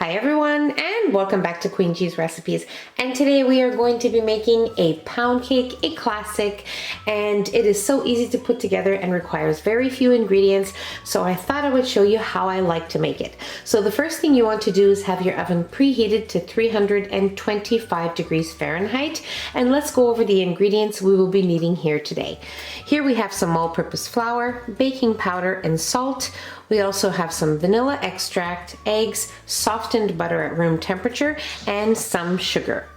Hi everyone, and welcome back to Queen G's Recipes. And today we are going to be making a pound cake, a classic, and it is so easy to put together and requires very few ingredients. So I thought I would show you how I like to make it. So the first thing you want to do is have your oven preheated to 325 degrees Fahrenheit. And let's go over the ingredients we will be needing here today. Here we have some all-purpose flour, baking powder, and salt. We also have some vanilla extract, eggs, softened butter at room temperature, and some sugar.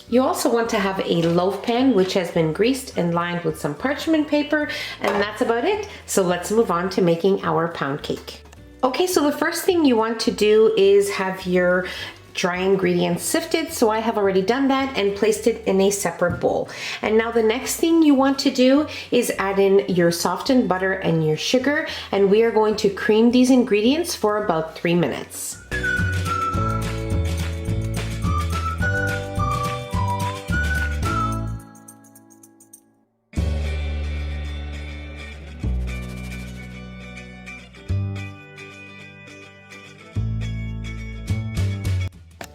You also want to have a loaf pan which has been greased and lined with some parchment paper, and that's about it. So let's move on to making our pound cake. Okay, so the first thing you want to do is have your dry ingredients sifted, so I have already done that and placed it in a separate bowl. And now the next thing you want to do is add in your softened butter and your sugar, and we are going to cream these ingredients for about 3 minutes.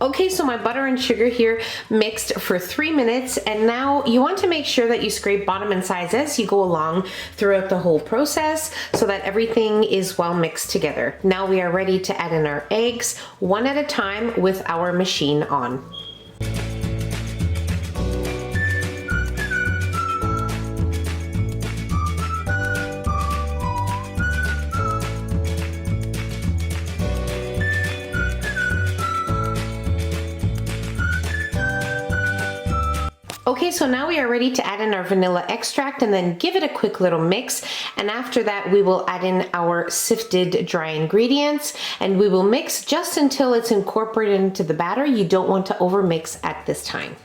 Okay, so my butter and sugar here mixed for 3 minutes, and now you want to make sure that you scrape bottom and sides as you go along throughout the whole process so that everything is well mixed together. Now we are ready to add in our eggs one at a time with our machine on. Okay, so now we are ready to add in our vanilla extract and then give it a quick little mix. And after that, we will add in our sifted dry ingredients and we will mix just until it's incorporated into the batter. You don't want to overmix at this time.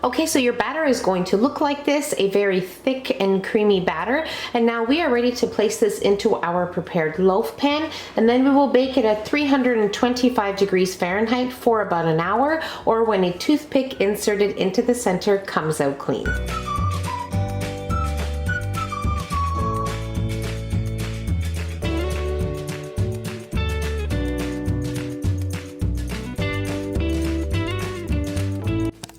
Okay, so your batter is going to look like this, a very thick and creamy batter. And now we are ready to place this into our prepared loaf pan, and then we will bake it at 325 degrees Fahrenheit for about an hour, or when a toothpick inserted into the center comes out clean.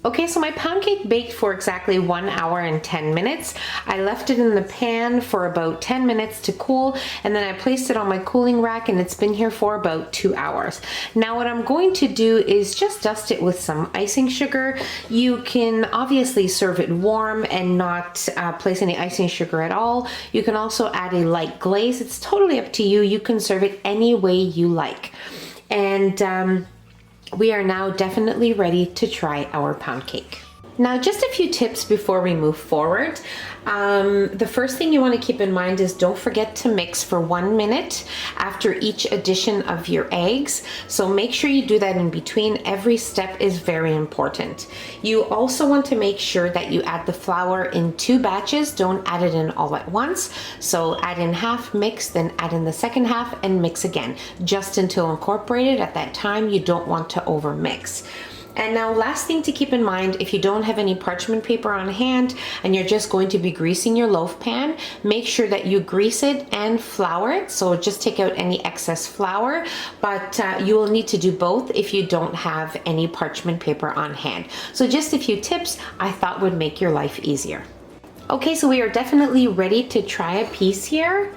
Okay, so my pound cake baked for exactly 1 hour and 10 minutes. I left it in the pan for about 10 minutes to cool, and then I placed it on my cooling rack, and it's been here for about 2 hours. Now what I'm going to do is just dust it with some icing sugar. You can obviously serve it warm and not place any icing sugar at all. You can also add a light glaze. It's totally up to you. You can serve it any way you like. And we are now definitely ready to try our pound cake. Now, just a few tips before we move forward. The first thing you want to keep in mind is don't forget to mix for 1 minute after each addition of your eggs. So make sure you do that in between. Every step is very important. You also want to make sure that you add the flour in 2 batches. Don't add it in all at once. So add in half, mix, then add in the second half and mix again, just until incorporated. At that time, you don't want to over mix. And now last thing to keep in mind, if you don't have any parchment paper on hand and you're just going to be greasing your loaf pan, make sure that you grease it and flour it. So just take out any excess flour, but you will need to do both if you don't have any parchment paper on hand. So just a few tips I thought would make your life easier. Okay, so we are definitely ready to try a piece here.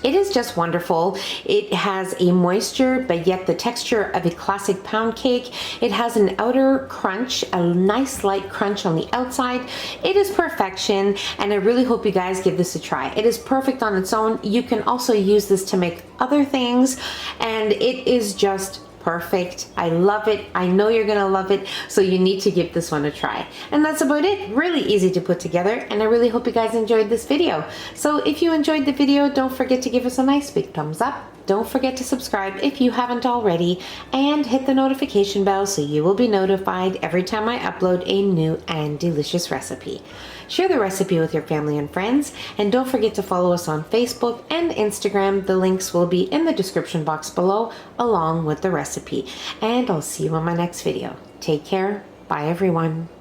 It is just wonderful. It has a moisture, but yet the texture of a classic pound cake. It has an outer crunch, a nice light crunch on the outside. It is perfection, and I really hope you guys give this a try. It is perfect on its own. You can also use this to make other things, and it is just perfect. I love it. I know you're gonna love it, so you need to give this one a try. And that's about it. Really easy to put together, and I really hope you guys enjoyed this video. So if you enjoyed the video, don't forget to give us a nice big thumbs up. Don't forget to subscribe if you haven't already, and hit the notification bell so you will be notified every time I upload a new and delicious recipe. Share the recipe with your family and friends, and don't forget to follow us on Facebook and Instagram. The links will be in the description box below along with the recipe. And I'll see you in my next video. Take care. Bye everyone.